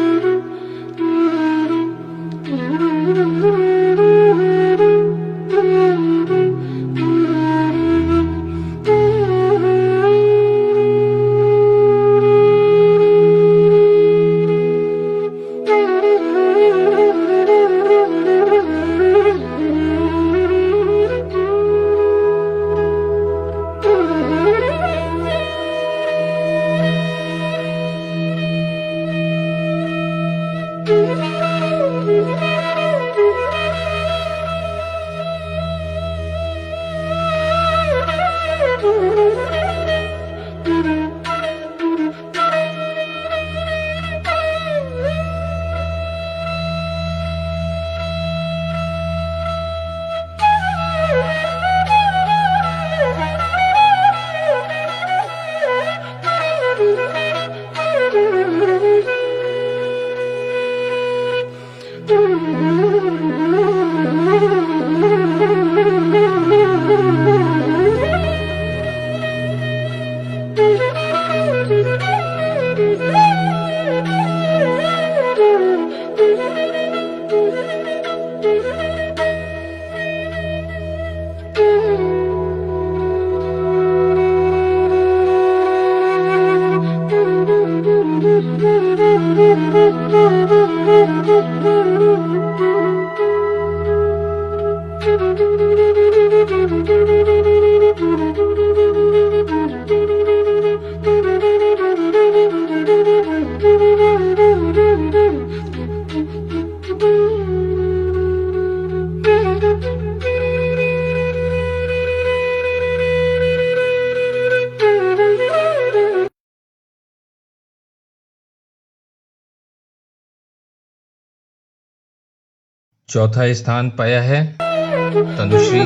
[SPEAKER 4] चौथा स्थान पाया है तनुश्री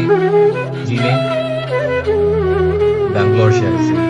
[SPEAKER 4] जी ने बैंगलोर शहर से।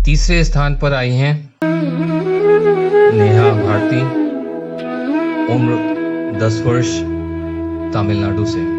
[SPEAKER 4] तीसरे स्थान पर आई हैं नेहा भारती, उम्र 10 वर्ष, तमिलनाडु से।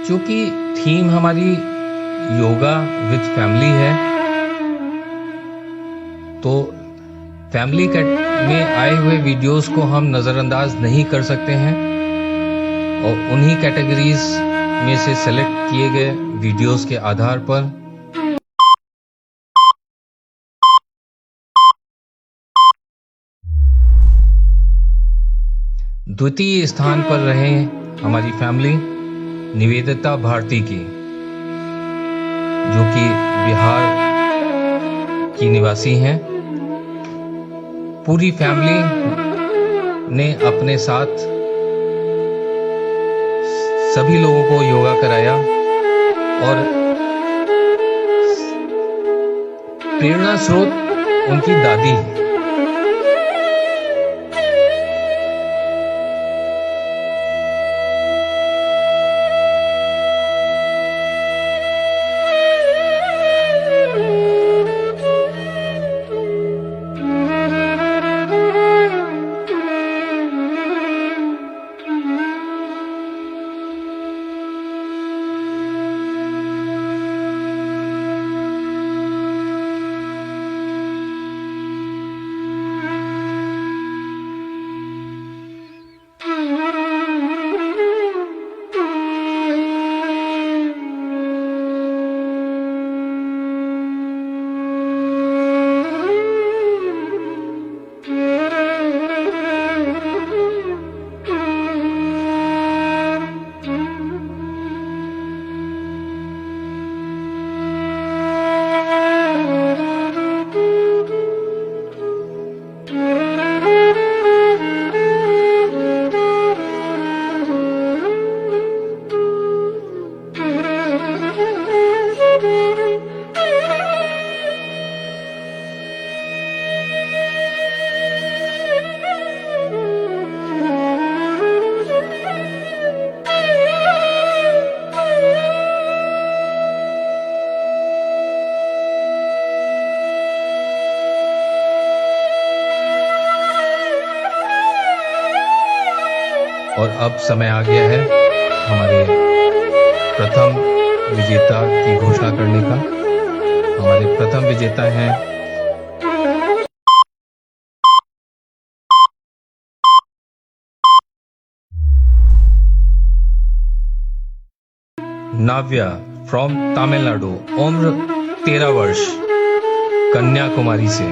[SPEAKER 4] चूंकि थीम हमारी योगा विद फैमिली है, तो फैमिली में आए हुए वीडियोस को हम नज़रअंदाज नहीं कर सकते हैं और उन्हीं कैटेगरीज में से सेलेक्ट किए गए वीडियोस के आधार पर द्वितीय स्थान पर रहे हमारी फैमिली निवेदिता भारती की, जो कि बिहार की निवासी हैं। पूरी फैमिली ने अपने साथ सभी लोगों को योगा कराया और प्रेरणा स्रोत उनकी दादी है। और अब समय आ गया है हमारे प्रथम विजेता की घोषणा करने का। हमारे प्रथम विजेता हैं नाव्या फ्रॉम तमिलनाडु, उम्र 13 वर्ष, कन्याकुमारी से।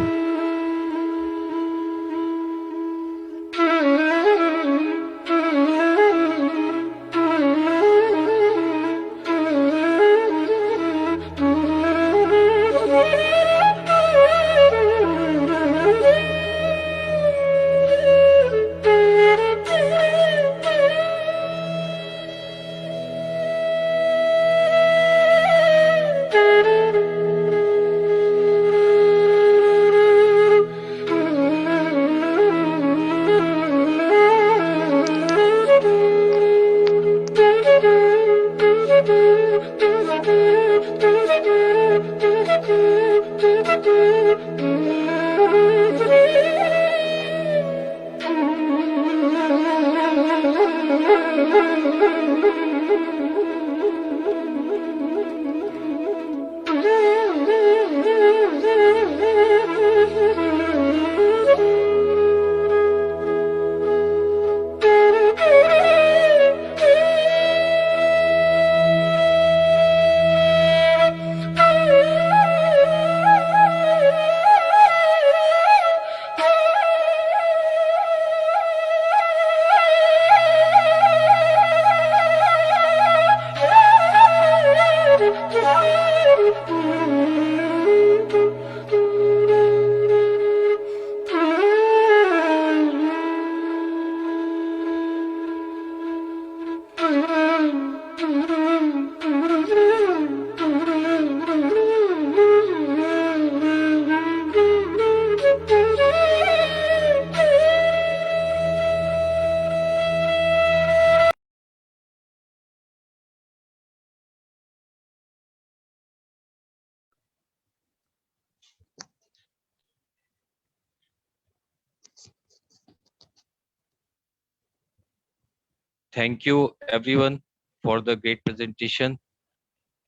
[SPEAKER 1] Thank you everyone for the great presentation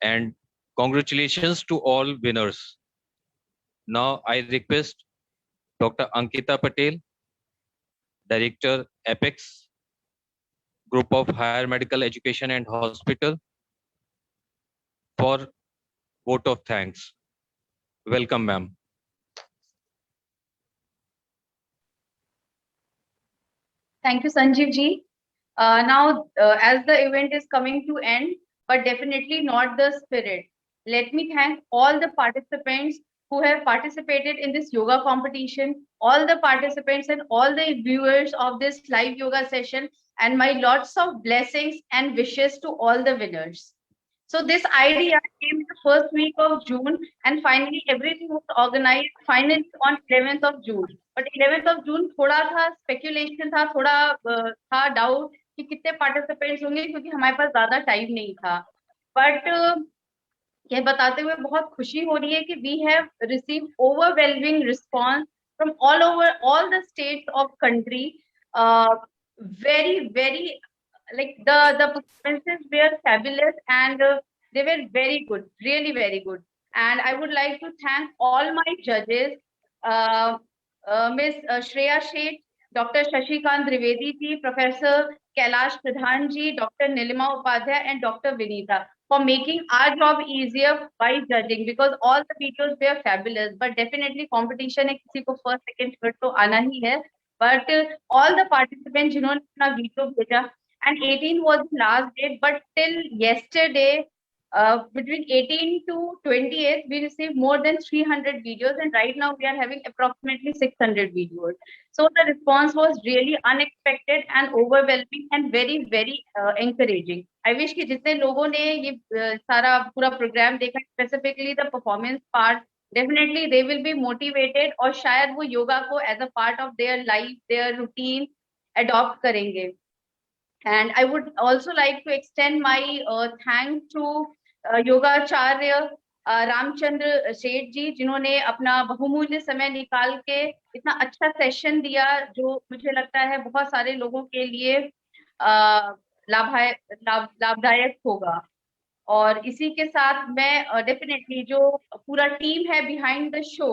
[SPEAKER 1] and congratulations to all winners. Now I request Dr. Ankita Patel, Director Apex Group of Higher Medical Education and Hospital, for vote of thanks. Welcome, ma'am.
[SPEAKER 7] Thank you, Sanjeev ji. As the event is coming to end, but definitely not the spirit, let me thank all the participants who have participated in this yoga competition, all the participants and all the viewers of this live yoga session, and my lots of blessings and wishes to all the winners. So this idea came in the first week of June, and finally everything was organized finally on 11th of June. But 11th of June थोड़ा था speculation था, थोड़ा था doubt कि कितने participants होंगे, क्योंकि हमारे पास ज्यादा time नहीं था. But ये बताते हुए बहुत खुशी हो रही है कि we have received overwhelming response from all over all the states of country. Very like the performances were fabulous, and they were very good, really very good. And I would like to thank all my judges, Miss Shreya Sheth, Dr. Shashikant Trivedi ji, Professor Kailash Pradhan ji, Dr. Nilima Upadhyay, and Dr. Vinita, for making our job easier by judging, because all the videos were fabulous. But definitely competition है, किसी को first, second, third तो आना ही है. But all the participants जिन्होंने अपना video भेजा, and 18 was the last date, but till yesterday, between 18 to 28th, we received more than 300 videos, and right now we are having approximately 600 videos. So the response was really unexpected and overwhelming and very encouraging. I wish कि जितने लोगों ने ये सारा पूरा programme देखा, specifically the performance part, definitely they will be motivated, और शायद वो योगा को as a part of their life, their routine adopt करेंगे. And I would also like to extend my thanks to योगाचार्य Ramchandra सेठ जी, जिन्होंने अपना बहुमूल्य समय निकाल के इतना अच्छा सेशन दिया, जो मुझे लगता है बहुत सारे लोगों के लिए लाभदायक होगा। और इसी के साथ मैं डेफिनेटली जो पूरा टीम है behind the show,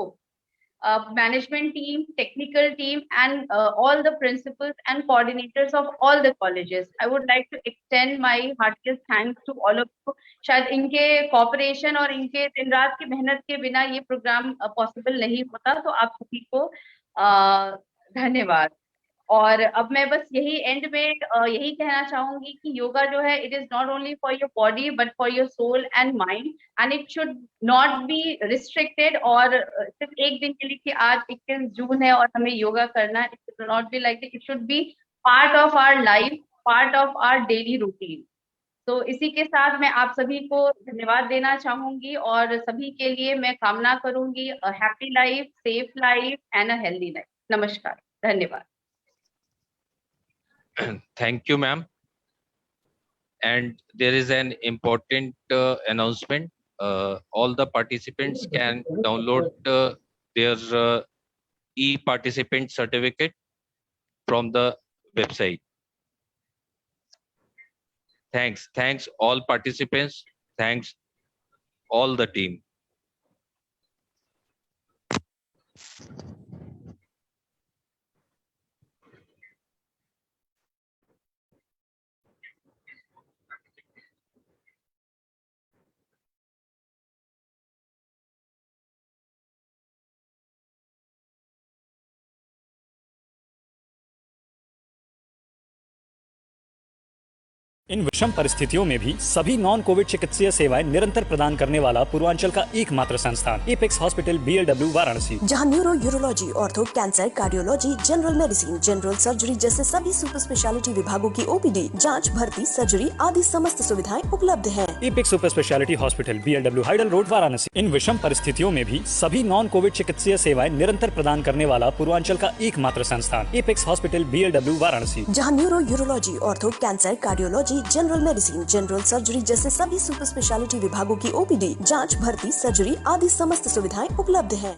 [SPEAKER 7] management team, technical team, and all the principals and coordinators of all the colleges, I would like to extend my heartiest thanks to all of you. शायद इनके cooperation और इनके दिन रात की मेहनत के बिना ये प्रोग्राम पॉसिबल नहीं होता, तो आप सभी को धन्यवाद। और अब मैं बस यही एंड में यही कहना चाहूंगी कि योगा जो है, it is not only for your body but for your soul and mind, and it should not be restricted, और सिर्फ एक दिन के लिए कि आज 21 जून है और हमें योगा करना है, it should not be like that, it should be part of our life, part of our daily routine. तो इसी के साथ मैं आप सभी को धन्यवाद देना चाहूंगी और सभी के लिए मैं कामना करूंगी happy life, safe life and a healthy life. नमस्कार, धन्यवाद।
[SPEAKER 1] Thank you, ma'am. And there is an important announcement. All the participants can download their e-participant certificate from the website. Thanks all participants. Thanks all the team.
[SPEAKER 8] इन विषम परिस्थितियों में भी सभी non Covid चिकित्सीय सेवाएं निरंतर प्रदान करने वाला पूर्वांचल का एकमात्र संस्थान एपेक्स हॉस्पिटल BLW वाराणसी,
[SPEAKER 9] जहां neuro, urology, ortho, cancer, cardiology, general medicine, general surgery जैसे सभी सुपर स्पेशलिटी विभागों की OPD, जांच, भर्ती, सर्जरी आदि समस्त सुविधाएं उपलब्ध हैं।
[SPEAKER 8] Apex super speciality hospital BLW hydel road Varanasi. इन विषम परिस्थितियों में भी सभी नॉन कोविड चिकित्सीय सेवाएं निरंतर प्रदान करने वाला पूर्वांचल का एकमात्र संस्थान एपेक्स हॉस्पिटल BLW वाराणसी,
[SPEAKER 9] जहां neuro, urology, ortho, cancer, cardiology, general medicine, general surgery जैसे सभी सुपर स्पेशलिटी विभागों की OPD, जांच, भर्ती, सर्जरी आदि समस्त सुविधाएं उपलब्ध हैं।